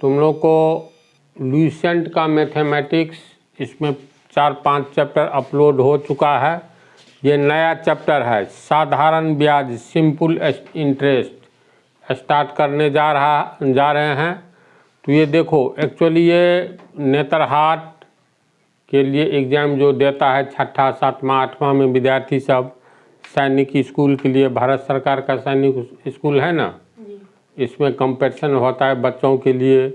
तुम लोग को लुसेंट का मैथमेटिक्स इसमें 4-5 चैप्टर अपलोड हो चुका है। ये नया चैप्टर है, साधारण ब्याज सिंपल इंटरेस्ट स्टार्ट करने जा रहे हैं। तो ये देखो, एक्चुअली ये नेतरहाट के लिए एग्ज़ाम जो देता है 6ठा 7वां 8वां में विद्यार्थी सब, सैनिक स्कूल के लिए, भारत सरकार का सैनिक स्कूल है ना, इसमें कंपटीशन होता है बच्चों के लिए।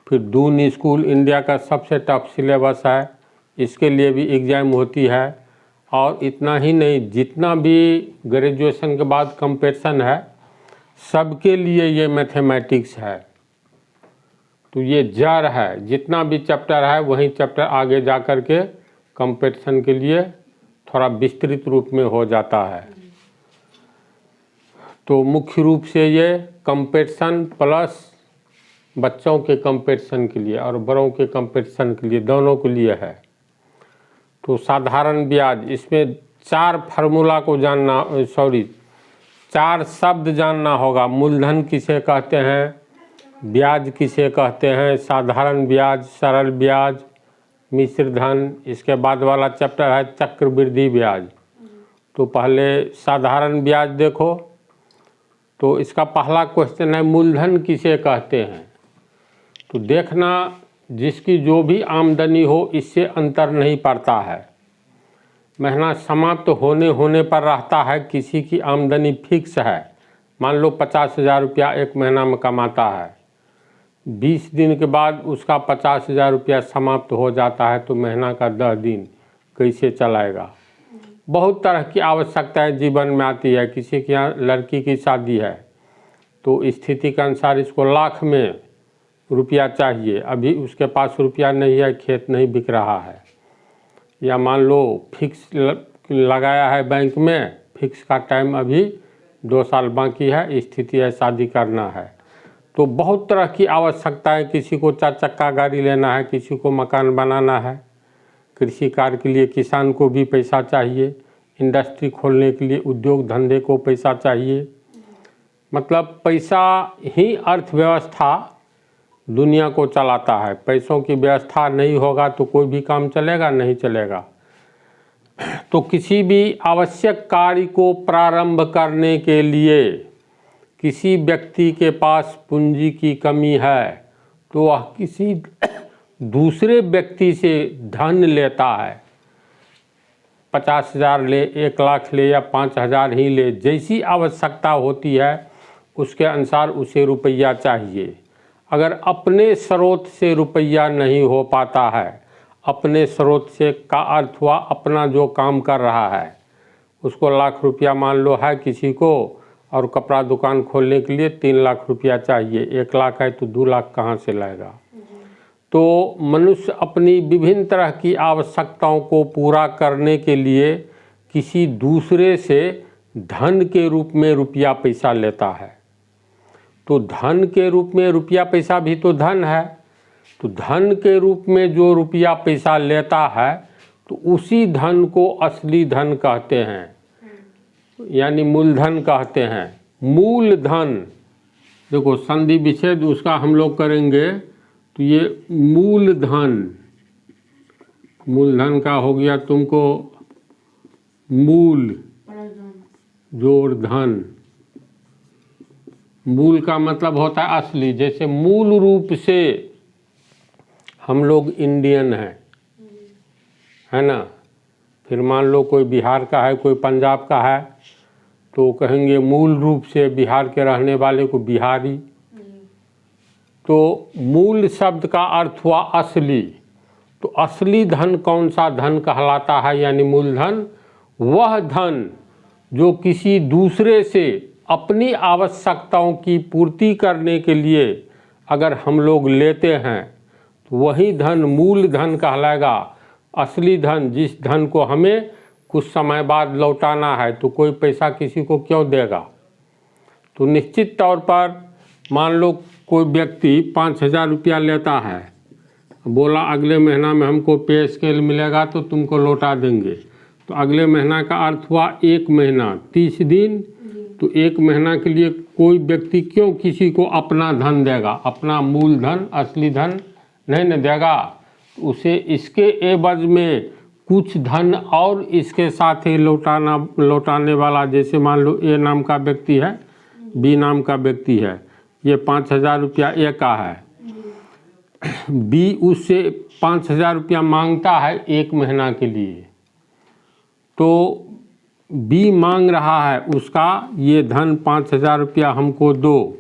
फिर दून स्कूल इंडिया का सबसे टफ सिलेबस है, इसके लिए भी एग्ज़ाम होती है। और इतना ही नहीं, जितना भी ग्रेजुएशन के बाद कंपटीशन है सबके लिए ये मैथमेटिक्स है। तो ये जड़ है, जितना भी चैप्टर है वही चैप्टर आगे जा कर के कंपटीशन के लिए थोड़ा विस्तृत रूप में हो जाता है। तो मुख्य रूप से ये कंपटीशन प्लस बच्चों के कंपटीशन के लिए और बड़ों के कंपटीशन के लिए, दोनों के लिए है। तो साधारण ब्याज, इसमें 4 फार्मूला को जानना, 4 शब्द जानना होगा। मूलधन किसे कहते हैं, ब्याज किसे कहते हैं, साधारण ब्याज, सरल ब्याज, मिश्र धन। इसके बाद वाला चैप्टर है चक्रवृद्धि ब्याज। तो पहले साधारण ब्याज देखो। तो इसका पहला क्वेश्चन है, मूलधन किसे कहते हैं। तो देखना, जिसकी जो भी आमदनी हो इससे अंतर नहीं पड़ता है। महीना समाप्त होने पर रहता है, किसी की आमदनी फिक्स है। मान लो 50,000 रुपया एक महीना में कमाता है, 20 दिन के बाद उसका 50,000 रुपया समाप्त हो जाता है, तो महीना का 10 दिन कैसे चलाएगा। बहुत तरह की आवश्यकताएं जीवन में आती है। किसी के यहाँ लड़की की शादी है तो स्थिति के अनुसार इसको लाख में रुपया चाहिए, अभी उसके पास रुपया नहीं है, खेत नहीं बिक रहा है। या मान लो फिक्स लगाया है बैंक में, फिक्स का टाइम अभी 2 साल बाकी है, स्थिति है शादी करना है। तो बहुत तरह की आवश्यकताएं, किसी को 4 चक्का गाड़ी लेना है, किसी को मकान बनाना है, कृषि कार्य के लिए किसान को भी पैसा चाहिए, इंडस्ट्री खोलने के लिए उद्योग धंधे को पैसा चाहिए। मतलब पैसा ही अर्थव्यवस्था दुनिया को चलाता है। पैसों की व्यवस्था नहीं होगा तो कोई भी काम चलेगा नहीं चलेगा। तो किसी भी आवश्यक कार्य को प्रारंभ करने के लिए किसी व्यक्ति के पास पूंजी की कमी है तो वह किसी दूसरे व्यक्ति से धन लेता है। 50,000 ले, 1 लाख ले या 5,000 ही ले, जैसी आवश्यकता होती है उसके अनुसार उसे रुपया चाहिए। अगर अपने स्रोत से रुपया नहीं हो पाता है, अपने स्रोत से का अर्थ हुआ अपना जो काम कर रहा है, उसको लाख रुपया मान लो है किसी को, और कपड़ा दुकान खोलने के लिए 3 लाख रुपया चाहिए, 1 लाख है तो 2 लाख कहाँ से लाएगा। तो मनुष्य अपनी विभिन्न तरह की आवश्यकताओं को पूरा करने के लिए किसी दूसरे से धन के रूप में रुपया पैसा लेता है। तो धन के रूप में रुपया पैसा भी तो धन है। तो धन के रूप में जो रुपया पैसा लेता है तो उसी धन को असली धन कहते हैं, यानी मूलधन कहते हैं। मूलधन देखो, संधि विच्छेद उसका हम लोग करेंगे। तो ये मूलधन का हो गया तुमको मूल जोड़ धन। मूल का मतलब होता है असली। जैसे मूल रूप से हम लोग इंडियन हैं, है ना। फिर मान लो कोई बिहार का है, कोई पंजाब का है, तो कहेंगे मूल रूप से बिहार के रहने वाले को बिहारी। तो मूल शब्द का अर्थ हुआ असली। तो असली धन कौन सा धन कहलाता है, यानी मूलधन वह धन जो किसी दूसरे से अपनी आवश्यकताओं की पूर्ति करने के लिए अगर हम लोग लेते हैं तो वही धन मूल धन कहलाएगा। असली धन, जिस धन को हमें कुछ समय बाद लौटाना है, तो कोई पैसा किसी को क्यों देगा। तो निश्चित तौर पर मान लो कोई व्यक्ति 5,000 रुपया लेता है, बोला अगले महीना में हमको पे स्केल मिलेगा तो तुमको लौटा देंगे। तो अगले महीना का अर्थ हुआ 1 महीना 30 दिन। तो 1 महीना के लिए कोई व्यक्ति क्यों किसी को अपना धन देगा, अपना मूलधन असली धन नहीं न देगा, उसे इसके एवज में कुछ धन और इसके साथ ही लौटाने वाला, जैसे मान लो ए नाम का व्यक्ति है, बी नाम का व्यक्ति है, ये 5,000 रुपया ए का है, बी उससे 5,000 रुपया मांगता है 1 महीना के लिए, तो बी मांग रहा है उसका ये धन 5,000 रुपया हमको दो,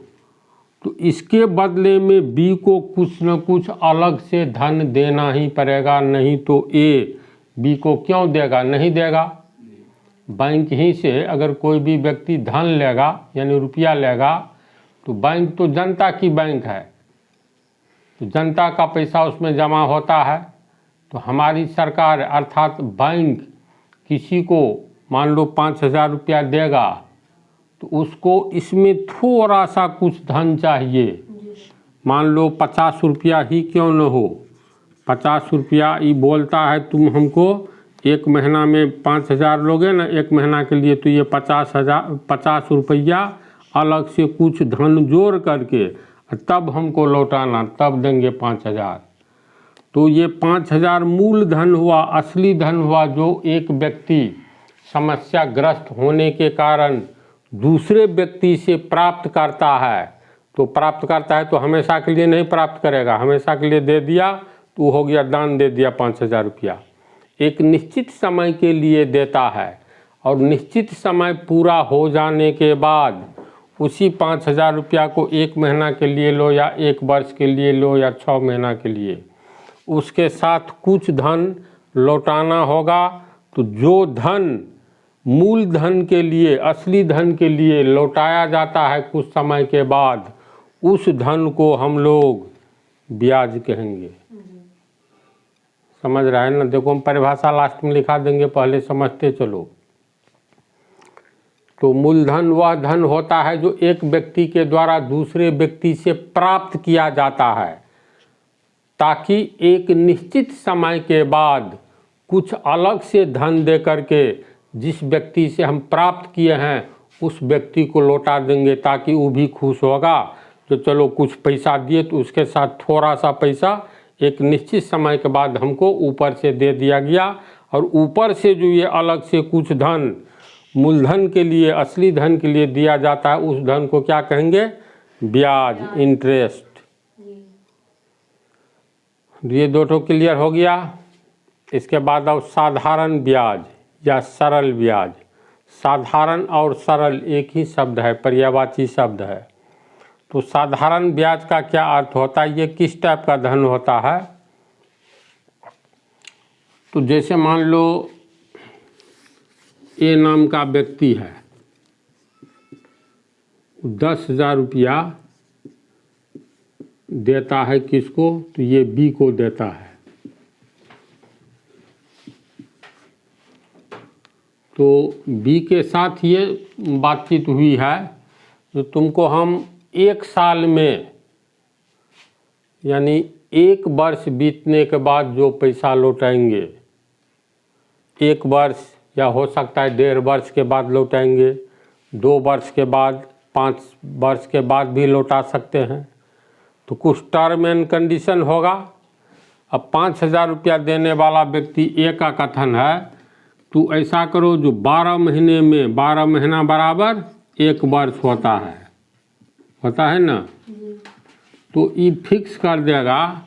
तो इसके बदले में बी को कुछ न कुछ अलग से धन देना ही पड़ेगा, नहीं तो ए बी को क्यों देगा, नहीं देगा। बैंक ही से अगर कोई भी व्यक्ति धन लेगा यानी रुपया लेगा, तो बैंक तो जनता की बैंक है, तो जनता का पैसा उसमें जमा होता है। तो हमारी सरकार अर्थात बैंक किसी को मान लो 5,000 रुपया देगा, तो उसको इसमें थोड़ा सा कुछ धन चाहिए, मान लो 50 रुपया ही क्यों न हो, 50 रुपया ये बोलता है तुम हमको 1 महीना में 5,000 लोगे ना 1 महीना के लिए, तो ये 50 रुपया अलग से कुछ धन जोड़ करके तब हमको लौटाना, तब देंगे 5,000। तो ये 5,000 मूल धन हुआ, असली धन हुआ, जो एक व्यक्ति समस्याग्रस्त होने के कारण दूसरे व्यक्ति से प्राप्त करता है। तो प्राप्त करता है तो हमेशा के लिए नहीं प्राप्त करेगा, हमेशा के लिए दे दिया तो हो गया दान, दे दिया 5,000 रुपया। एक निश्चित समय के लिए देता है और निश्चित समय पूरा हो जाने के बाद उसी 5,000 रुपया को 1 महीना के लिए लो या 1 वर्ष के लिए लो या 6 महीना के लिए, उसके साथ कुछ धन लौटाना होगा। तो जो धन मूल धन के लिए, असली धन के लिए लौटाया जाता है कुछ समय के बाद, उस धन को हम लोग ब्याज कहेंगे। समझ रहा है ना? देखो हम परिभाषा लास्ट में लिखा देंगे, पहले समझते चलो। तो मूलधन वह धन होता है जो एक व्यक्ति के द्वारा दूसरे व्यक्ति से प्राप्त किया जाता है, ताकि एक निश्चित समय के बाद कुछ अलग से धन दे करके जिस व्यक्ति से हम प्राप्त किए हैं उस व्यक्ति को लौटा देंगे, ताकि वो भी खुश होगा। तो चलो कुछ पैसा दिए तो उसके साथ थोड़ा सा पैसा एक निश्चित समय के बाद हमको ऊपर से दे दिया गया, और ऊपर से जो ये अलग से कुछ धन मूलधन के लिए, असली धन के लिए दिया जाता है, उस धन को क्या कहेंगे? ब्याज, इंटरेस्ट। ये दो ठो क्लियर हो गया। इसके बाद अब साधारण ब्याज या सरल ब्याज। साधारण और सरल एक ही शब्द है, पर्यायवाची शब्द है। तो साधारण ब्याज का क्या अर्थ होता है? ये किस टाइप का धन होता है? तो जैसे मान लो ए नाम का व्यक्ति है, 10,000 रुपया देता है किसको? तो ये बी को देता है। तो बी के साथ ये बातचीत हुई है जो तुमको हम 1 साल में, यानी 1 वर्ष बीतने के बाद जो पैसा लौटाएंगे, 1 वर्ष या हो सकता है 1.5 वर्ष के बाद लौटाएंगे, 2 वर्ष के बाद, 5 वर्ष के बाद भी लौटा सकते हैं। तो कुछ टर्म एंड कंडीशन होगा। अब 5,000 रुपया देने वाला व्यक्ति ए का कथन है, तो ऐसा करो जो 12 महीने में, 12 महीना बराबर 1 वर्ष होता है ना? तो ये फिक्स कर देगा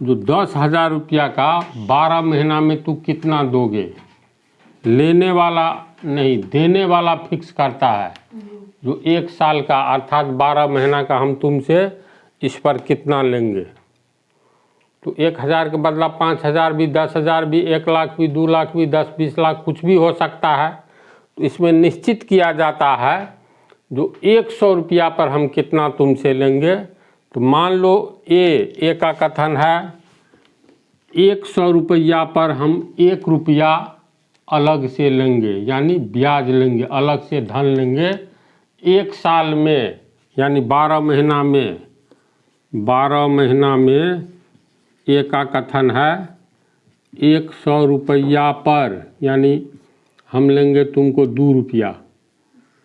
जो 10,000 रुपया का 12 महीना में तू कितना दोगे। लेने वाला नहीं, देने वाला फिक्स करता है जो 1 साल का अर्थात 12 महीना का हम तुमसे इस पर कितना लेंगे। तो 1,000 के बदला 5,000 भी, 10,000 भी, 1 लाख भी, 2 लाख भी, 10-20 लाख कुछ भी हो सकता है। तो इसमें निश्चित किया जाता है जो 100 रुपया पर हम कितना तुमसे लेंगे। तो मान लो ए का कथन है 100 रुपया पर हम 1 रुपया अलग से लेंगे, यानी ब्याज लेंगे, अलग से धन लेंगे 1 साल में, यानी 12 महीना में। 12 महीना में ए का कथन है 100 रुपया पर, यानी हम लेंगे तुमको 2 रुपया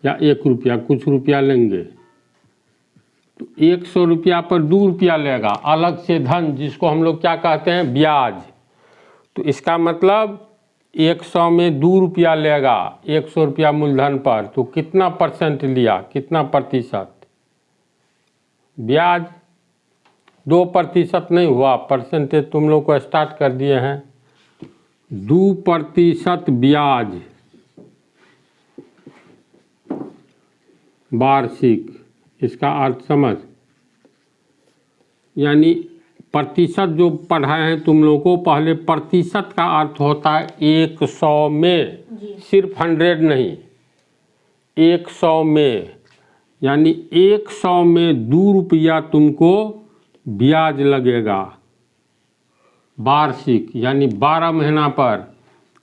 या 1 रुपया, कुछ रुपया लेंगे तो 100 रुपया पर 2 रुपया लेगा, अलग से धन जिसको हम लोग क्या कहते हैं, ब्याज। तो इसका मतलब 100 में 2 रुपया लेगा 100 रुपया मूलधन पर, तो कितना परसेंट लिया, कितना प्रतिशत ब्याज, 2% नहीं हुआ, परसेंटेज तुम लोग को स्टार्ट कर दिए हैं। 2% ब्याज वार्षिक, इसका अर्थ समझ, यानी प्रतिशत जो पढ़ाए हैं तुम लोगों को, पहले प्रतिशत का अर्थ होता है 100 में, सिर्फ 100 नहीं, 100 में, यानी 100 में 2 रुपया तुमको ब्याज लगेगा वार्षिक, यानी 12 महीना पर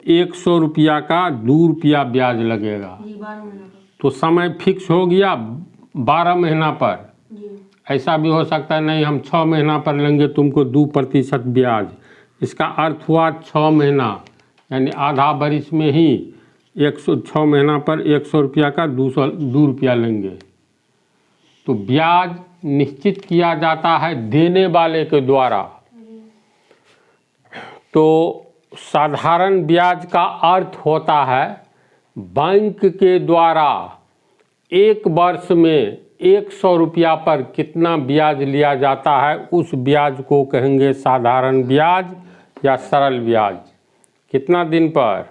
100 रुपया का 2 रुपया ब्याज लगेगा। तो समय फिक्स हो गया 12 महीना पर। ऐसा भी हो सकता है नहीं हम 6 महीना पर लेंगे तुमको 2% ब्याज, इसका अर्थ हुआ 6 महीना, यानी आधा वर्ष में ही 106 महीना पर 100 रुपया का 2 रुपया लेंगे। तो ब्याज निश्चित किया जाता है देने वाले के द्वारा। तो साधारण ब्याज का अर्थ होता है बैंक के द्वारा एक वर्ष में 100 रुपया पर कितना ब्याज लिया जाता है, उस ब्याज को कहेंगे साधारण ब्याज या सरल ब्याज। कितना दिन पर,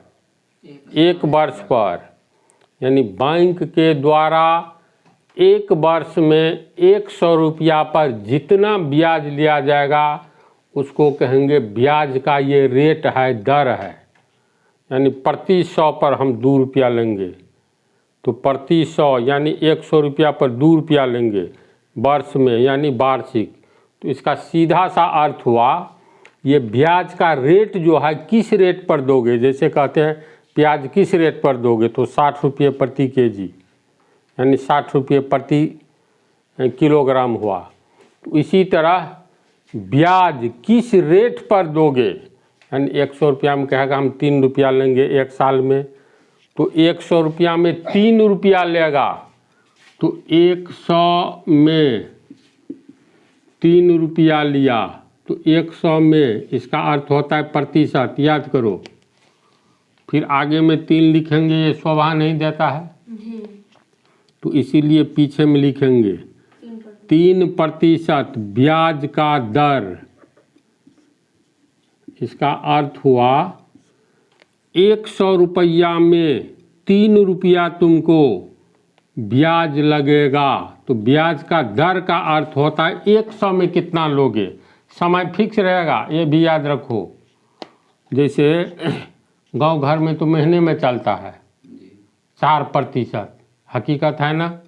1 वर्ष पर, यानी बैंक के द्वारा 1 वर्ष में 100 रुपया पर जितना ब्याज लिया जाएगा उसको कहेंगे ब्याज का ये रेट है, दर है, यानी प्रति 100 पर हम 2 रुपया लेंगे, तो प्रति 100 यानी 100 रुपया पर 2 रुपया लेंगे वर्ष में, यानी वार्षिक। तो इसका सीधा सा अर्थ हुआ ये ब्याज का रेट जो है किस रेट पर दोगे, जैसे कहते हैं प्याज किस रेट पर दोगे, तो 60 रुपये प्रति केजी, यानी 60 रुपये प्रति किलोग्राम हुआ। तो इसी तरह ब्याज किस रेट पर दोगे, यानी 100 रुपया में कहेगा हम 3 रुपया लेंगे 1 साल में, तो 100 रुपया में 3 रुपया लेगा, तो 100 में 3 रुपया लिया, तो 100 में इसका अर्थ होता है प्रतिशत, याद करो। फिर आगे में 3 लिखेंगे, ये शोभा नहीं देता है तो इसीलिए पीछे में लिखेंगे 3% ब्याज का दर। इसका अर्थ हुआ 100 रुपया में 3 रुपया तुमको ब्याज लगेगा, तो ब्याज का दर का अर्थ होता है 100 में कितना लोगे, समय फिक्स रहेगा, ये भी याद रखो। जैसे गांव घर में तो महीने में चलता है 4%, हकीकत है ना,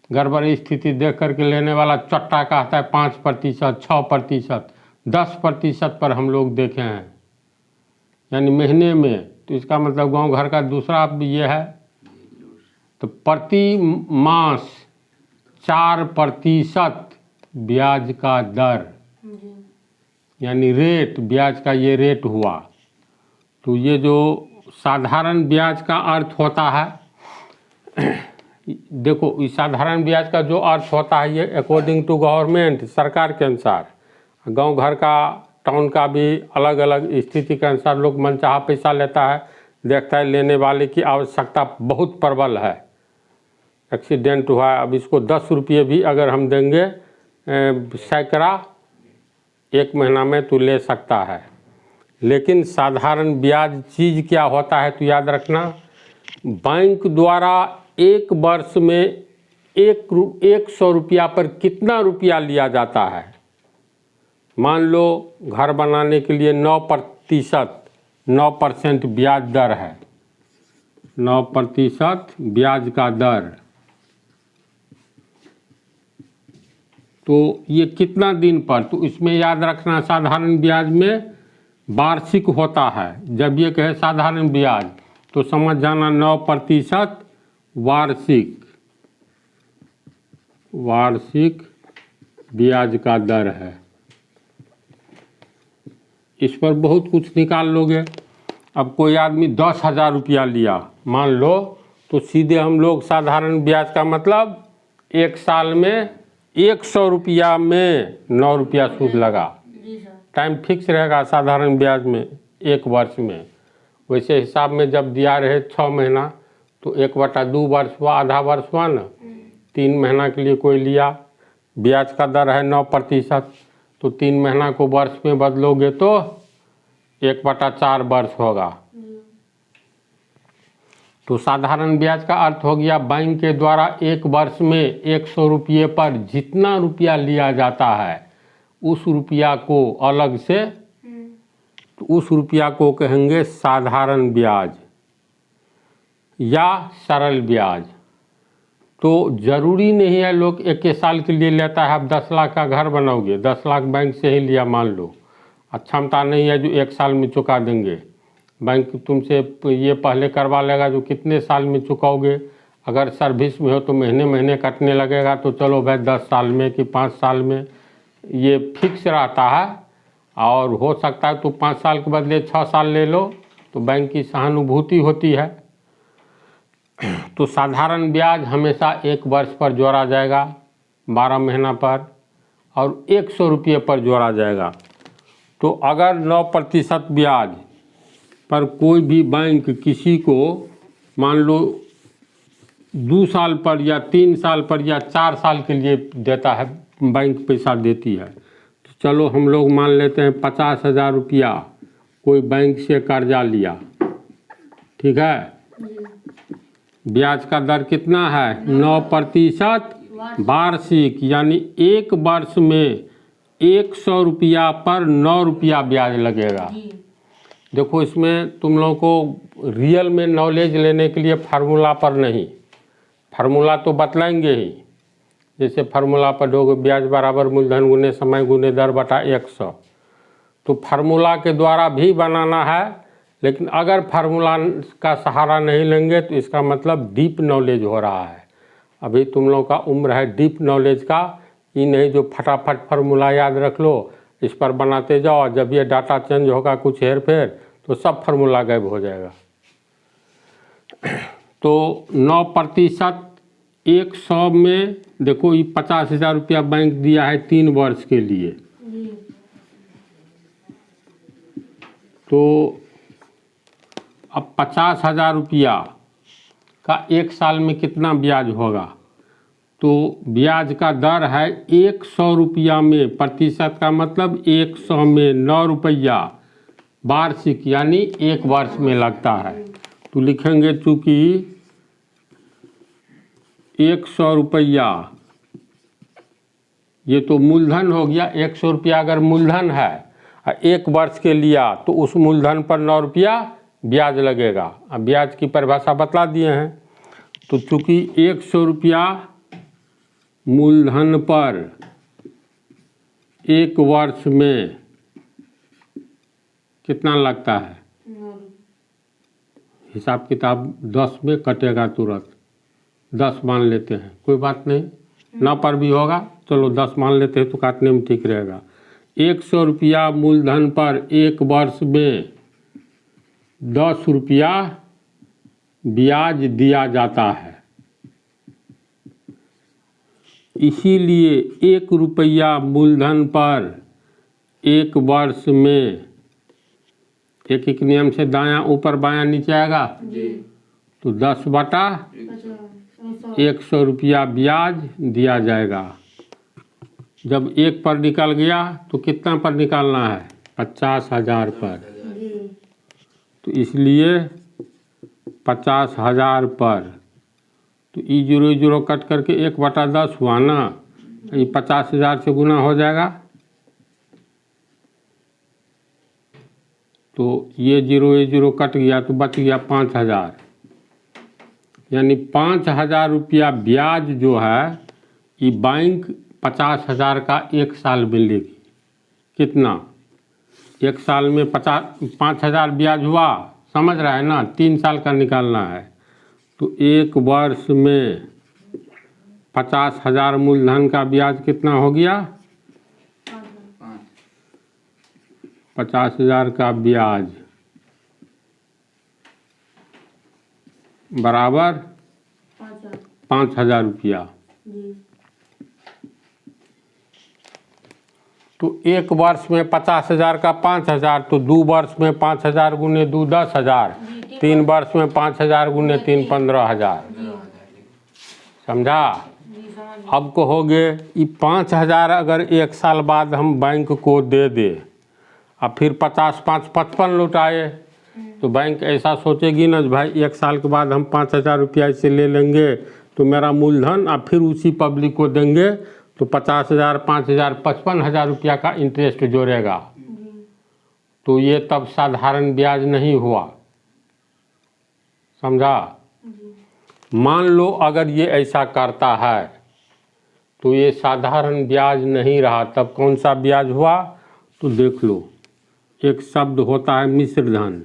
गड़बड़ स्थिति देख करके लेने वाला चट्टा कहता है 5%, 6%, 10% पर हम लोग देखे हैं, यानी महीने में। तो इसका मतलब गांव घर का दूसरा ये है, तो प्रति मास 4% ब्याज का दर, यानी रेट, ब्याज का ये रेट हुआ। तो ये जो साधारण ब्याज का अर्थ होता है देखो, इस साधारण ब्याज का जो अर्थ होता है ये अकॉर्डिंग टू गवर्नमेंट, सरकार के अनुसार, गांव घर का टाउन का भी अलग अलग स्थिति के अनुसार लोग मनचाहा पैसा लेता है, देखता है लेने वाले की आवश्यकता बहुत प्रबल है, एक्सीडेंट हुआ है, अब इसको 10 रुपये भी अगर हम देंगे सैकड़ा 1 महीना में तो ले सकता है। लेकिन साधारण ब्याज चीज़ क्या होता है तो याद रखना, बैंक द्वारा 1 वर्ष में 100 रुपया पर कितना रुपया लिया जाता है। मान लो घर बनाने के लिए 9% ब्याज दर है, 9% ब्याज का दर, तो ये कितना दिन पर, तो इसमें याद रखना साधारण ब्याज में वार्षिक होता है। जब ये कहे साधारण ब्याज तो समझ जाना 9% वार्षिक ब्याज का दर है। इस पर बहुत कुछ निकाल लोगे। अब कोई आदमी 10,000 रुपया लिया मान लो, तो सीधे हम लोग साधारण ब्याज का मतलब 1 साल में 100 रुपया में 9 रुपया सूद लगा। जी सर। टाइम फिक्स रहेगा साधारण ब्याज में 1 वर्ष में। वैसे हिसाब में जब दिया रहे 6 महीना तो 1/2 वर्ष हुआ, आधा वर्ष हुआ ना। 3 महीना के लिए कोई लिया, ब्याज का दर है 9%, तो 3 महीना को वर्ष में बदलोगे तो 1/4 वर्ष होगा। तो साधारण ब्याज का अर्थ हो गया बैंक के द्वारा 1 वर्ष में 100 रुपये पर जितना रुपया लिया जाता है उस रुपया को अलग से, तो उस रुपया को कहेंगे साधारण ब्याज या सरल ब्याज। तो ज़रूरी नहीं है लोग 1 साल के लिए लेता है। अब 10 लाख का घर बनाओगे, 10 लाख बैंक से ही लिया मान लो, क्षमता नहीं है जो 1 साल में चुका देंगे। बैंक तुमसे ये पहले करवा लेगा जो कितने साल में चुकाओगे। अगर सर्विस में हो तो महीने महीने कटने लगेगा, तो चलो भाई 10 साल में कि 5 साल में, ये फिक्स रहता है। और हो सकता है तो 5 साल के बदले 6 साल ले लो, तो बैंक की सहानुभूति होती है। तो साधारण ब्याज हमेशा 1 वर्ष पर जोड़ा जाएगा, 12 महीना पर, और 100 रुपये पर जोड़ा जाएगा। तो अगर 9% ब्याज पर कोई भी बैंक किसी को मान लो 2 साल पर या 3 साल पर या 4 साल के लिए देता है, बैंक पैसा देती है, तो चलो हम लोग मान लेते हैं 50,000 रुपया कोई बैंक से कर्जा लिया, ठीक है। ब्याज का दर कितना है? 9% वार्षिक, यानी 1 वर्ष में 100 रुपया पर 9 रुपया ब्याज लगेगा। देखो इसमें तुम लोगों को रियल में नॉलेज लेने के लिए फार्मूला पर नहीं, फार्मूला तो बतलाएंगे ही। जैसे फार्मूला पढ़ोगे ब्याज बराबर मूलधन गुने समय गुने दर बटा 100, तो फार्मूला के द्वारा भी बनाना है। लेकिन अगर फार्मूला का सहारा नहीं लेंगे तो इसका मतलब डीप नॉलेज हो रहा है। अभी तुम लोगों का उम्र है डीप नॉलेज का, ये नहीं जो फटाफट फार्मूला याद रख लो, इस पर बनाते जाओ, जब ये डाटा चेंज होगा कुछ हेर फेर तो सब फार्मूला गायब हो जाएगा। तो 9% 100 में देखो ये 50,000 रुपया बैंक दिया है 3 वर्ष के लिए, तो अब 50,000 रुपया का 1 साल में कितना ब्याज होगा? तो ब्याज का दर है 100 रुपया में, प्रतिशत का मतलब 100 में 9 रुपया वार्षिक, यानी 1 वर्ष में लगता है। तो लिखेंगे चूँकि 100 रुपया ये तो मूलधन हो गया, 100 रुपया अगर मूलधन है और 1 वर्ष के लिया तो उस मूलधन पर 9 रुपया ब्याज लगेगा। अब ब्याज की परिभाषा बतला दिए हैं। तो चूँकि 100 रुपया मूलधन पर 1 वर्ष में कितना लगता है? हिसाब किताब 10 में कटेगा तुरंत, 10 मान लेते हैं, कोई बात नहीं, 9 पर भी होगा, चलो 10 मान लेते हैं तो काटने में ठीक रहेगा। 100 रुपया मूलधन पर 1 वर्ष में 10 रुपया ब्याज दिया जाता है। इसीलिए 1 रुपया मूलधन पर 1 वर्ष में, एक एक नियम से दायां ऊपर बायां नीचे आएगा, तो 10 बटा 100 रुपया ब्याज दिया जाएगा। जब 1 पर निकल गया तो कितना पर निकालना है? 50,000 पर। तो इसलिए 50,000 पर, तो ई 0 कट करके 1/10 हुआ ना, ये 50,000 से गुना हो जाएगा, तो ये 0 कट गया तो बच गया 5,000, यानी 5,000 रुपया ब्याज जो है ये बैंक 50,000 का 1 साल में लेगी। कितना? 1 साल में 5,000 ब्याज हुआ, समझ रहा है ना, 3 साल का निकालना है। तो 1 वर्ष में 50,000 मूलधन का ब्याज कितना हो गया? 50,000 का ब्याज बराबर 5,000 रुपया। तो एक वर्ष में 50,000 का 5,000, तो 2 वर्ष में 5,000 गुने 2 10,000, 3 वर्ष में 5,000 गुने 3 15,000। समझा? अब कहोगे ये 5,000 अगर एक साल बाद हम बैंक को दे दे और फिर 50 5 55 लौटाए, तो बैंक ऐसा सोचेगी ना भाई एक साल के बाद हम 5,000 रुपया इससे ले लेंगे तो मेरा मूलधन और फिर उसी पब्लिक को देंगे तो 50,000 5,000 55,000 रुपया का इंटरेस्ट जोड़ेगा। तो ये तब साधारण ब्याज नहीं हुआ। समझा? मान लो अगर ये ऐसा करता है तो ये साधारण ब्याज नहीं रहा, तब कौन सा ब्याज हुआ? तो देख लो, एक शब्द होता है मिश्र धन।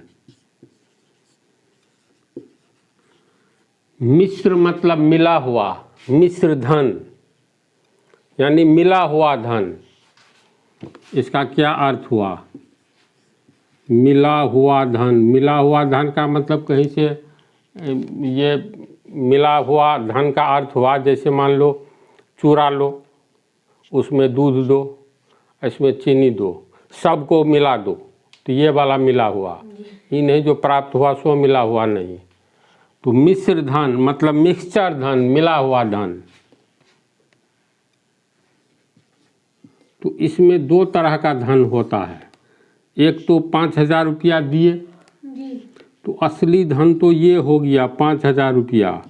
मिश्र मतलब मिला हुआ, मिश्र धन यानी मिला हुआ धन। इसका क्या अर्थ हुआ? मिला हुआ धन। मिला हुआ धन का मतलब कहीं से ये मिला हुआ धन का अर्थ हुआ जैसे मान लो चूरा लो, उसमें दूध दो, इसमें चीनी दो, सबको मिला दो, तो ये वाला मिला हुआ। ये नहीं जो प्राप्त हुआ सो मिला हुआ नहीं। तो मिश्र धन मतलब मिक्सचर धन, मिला हुआ धन। तो इसमें 2 तरह का धन होता है। एक तो 5,000 रुपया दिए तो असली धन तो ये हो गया 5,000 रुपया।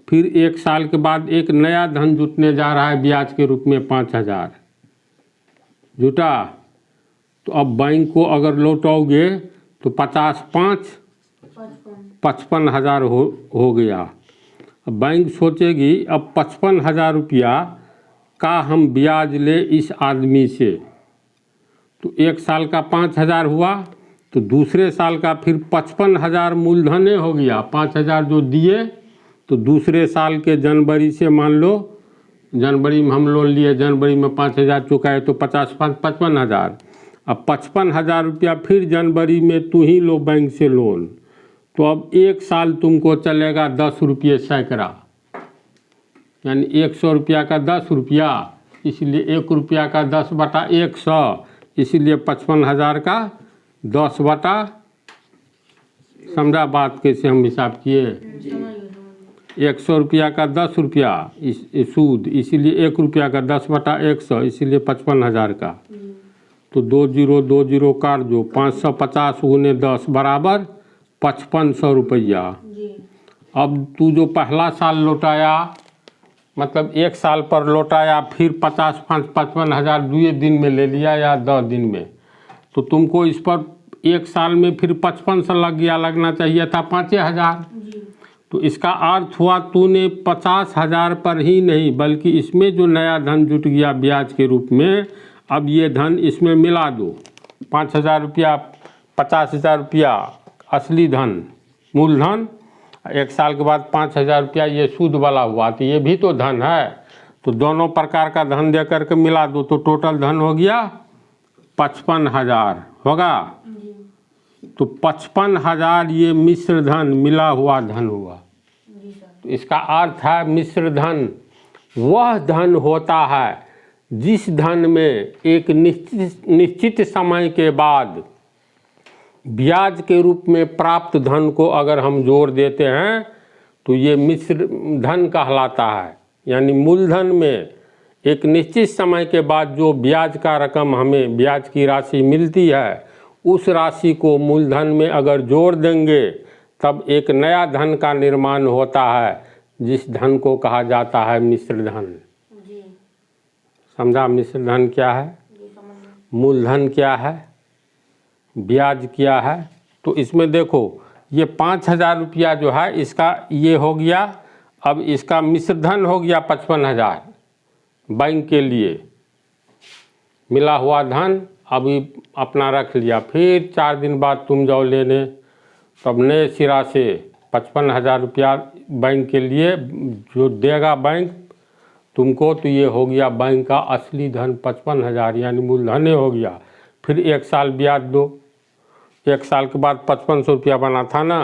फिर एक साल के बाद एक नया धन जुटने जा रहा है ब्याज के रूप में 5,000 जुटा। तो अब बैंक को अगर लौटाओगे तो 50 5 55,000 हो गया। अब बैंक सोचेगी अब 55,000 रुपया का हम ब्याज ले इस आदमी से। तो एक साल का 5,000 हुआ तो दूसरे साल का फिर 55,000 मूलधन हो गया। 5,000 जो दिए तो दूसरे साल के जनवरी से मान लो, जनवरी में हम लोन लिए, जनवरी में 5,000 चुकाए तो 50 5 55,000। अब 55,000 रुपया फिर जनवरी में तू ही लो बैंक से लोन। तो अब एक साल तुमको चलेगा 10 रुपये सैकड़ा, यानी 100 रुपया का 10 रुपया, इसलिए 1 रुपया का 10 बटा 100, इसीलिए 55,000 का 10 बटा। समझा बात कैसे हम हिसाब किए? 100 रुपया का 10 रुपया सूद, इसीलिए 1 रुपया का 10 बटा 100, इसीलिए 55,000 का। तो 2 0 काट दो, 550 गुने 10 बराबर 5500 रुपया। अब तू जो पहला साल लौटाया मतलब एक साल पर लौटाया, फिर 50 5 55,000 2 दिन में ले लिया या 10 दिन में, तो तुमको इस पर एक साल में फिर 5500 लग गया, लगना चाहिए था 5,000। तो इसका अर्थ हुआ तूने 50,000 पर ही नहीं बल्कि इसमें जो नया धन जुट गया ब्याज के रूप में, अब ये धन इसमें मिला दो। 5,000 रुपया, 50,000 रुपया असली धन मूलधन, एक साल के बाद 5,000 रुपया ये सूद वाला हुआ, तो ये भी तो धन है। तो दोनों प्रकार का धन दे करके मिला दो तो टोटल धन हो गया 55,000 होगा। तो 55,000 ये मिश्र धन, मिला हुआ धन हुआ। तो इसका अर्थ है मिश्र धन वह धन होता है जिस धन में एक निश्चित समय के बाद ब्याज के रूप में प्राप्त धन को अगर हम जोड़ देते हैं तो ये मिश्र धन कहलाता है। यानी मूलधन में एक निश्चित समय के बाद जो ब्याज का रकम हमें ब्याज की राशि मिलती है, उस राशि को मूलधन में अगर जोड़ देंगे तब एक नया धन का निर्माण होता है, जिस धन को कहा जाता है मिश्र धन। समझा मिश्र धन क्या है? मूलधन क्या है, ब्याज क्या है? तो इसमें देखो ये 5,000 रुपया जो है इसका ये हो गया। अब इसका मिश्र धन हो गया 55,000 बैंक के लिए मिला हुआ धन, अभी अपना रख लिया। फिर 4 दिन बाद तुम जाओ लेने, तब नए सिरा से 55,000 रुपया बैंक के लिए जो देगा बैंक तुमको, तो ये हो गया बैंक का असली धन 55,000 यानी मूलधन हो गया। फिर एक साल ब्याज दो, एक साल के बाद 5500 रुपया बना था ना,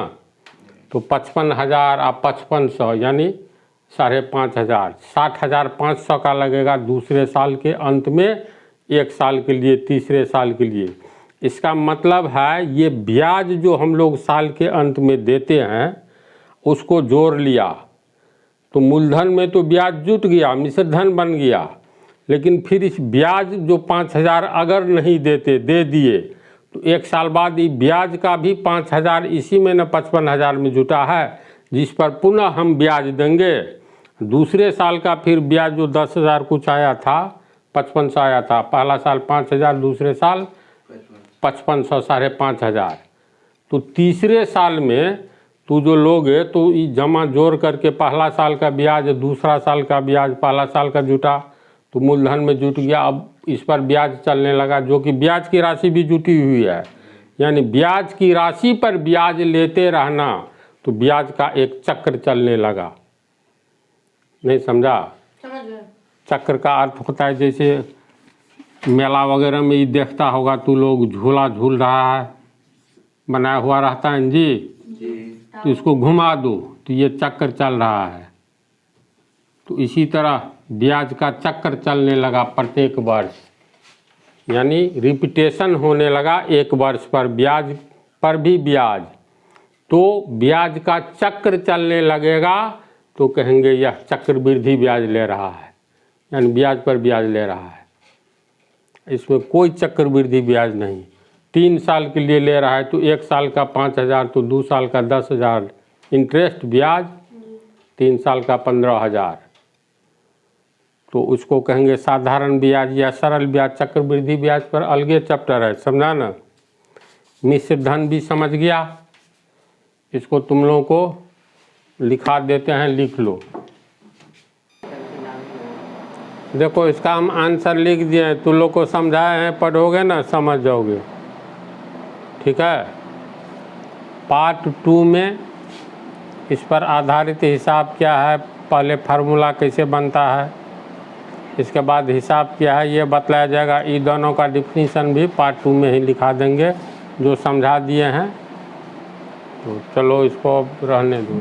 तो 55,000 और 5500 यानी 5,500, 60,500 का लगेगा दूसरे साल के अंत में 1 साल के लिए, तीसरे साल के लिए। इसका मतलब है ये ब्याज जो हम लोग साल के अंत में देते हैं उसको जोड़ लिया तो मूलधन में तो ब्याज जुट गया, मिश्र धन बन गया। लेकिन फिर इस ब्याज जो 5,000 अगर नहीं देते, दे दिए, तो 1 साल बाद ये ब्याज का भी 5,000 इसी में न 55,000 में जुटा है, जिस पर पुनः हम ब्याज देंगे। दूसरे साल का फिर ब्याज जो 10,000 कुछ आया था, 5500 आया था, पहला साल 5,000, दूसरे साल 5500, 5,500। तो तीसरे साल में तू जो लोगे तो ये जमा जोड़ करके पहला साल का ब्याज, दूसरा साल का ब्याज, पहला साल का जुटा तो मूलधन में जुट गया। अब इस पर ब्याज चलने लगा, जो कि ब्याज की राशि भी जुटी हुई है। यानी ब्याज की राशि पर ब्याज लेते रहना, तो ब्याज का एक चक्र चलने लगा। नहीं समझा? समझ गए। चक्र का अर्थ होता है जैसे मेला वगैरह में ये देखता होगा तू लोग, झूला झूल रहा है, बनाया हुआ रहता है जी, तो इसको घुमा दो तो ये चक्र चल रहा है। तो इसी तरह ब्याज का चक्र चलने लगा प्रत्येक वर्ष, यानी रिपीटेशन होने लगा 1 वर्ष पर, ब्याज पर भी ब्याज। तो ब्याज का चक्र चलने लगेगा तो कहेंगे यह चक्रवृद्धि ब्याज ले रहा है, यानी ब्याज पर ब्याज ले रहा है। इसमें कोई चक्रवृद्धि ब्याज नहीं। 3 साल के लिए ले रहा है तो 1 साल का 5,000, तो 2 साल का 10,000 इंटरेस्ट ब्याज, 3 साल का 15,000। तो उसको कहेंगे साधारण ब्याज या सरल ब्याज। चक्रवृद्धि ब्याज पर अलगे चैप्टर है, समझा ना। मिश्र धन भी समझ गया, इसको तुम लोगों को लिखा देते हैं, लिख लो। देखो इसका हम आंसर लिख दिए हैं, तुम लोग को समझाए हैं, पढ़ोगे ना समझ जाओगे, ठीक है। पार्ट 2 में इस पर आधारित हिसाब क्या है, पहले फार्मूला कैसे बनता है, इसके बाद हिसाब क्या है ये बतलाया जाएगा। ये दोनों का डिफिनीशन भी पार्ट 2 में ही लिखा देंगे जो समझा दिए हैं। तो चलो इसको रहने दो।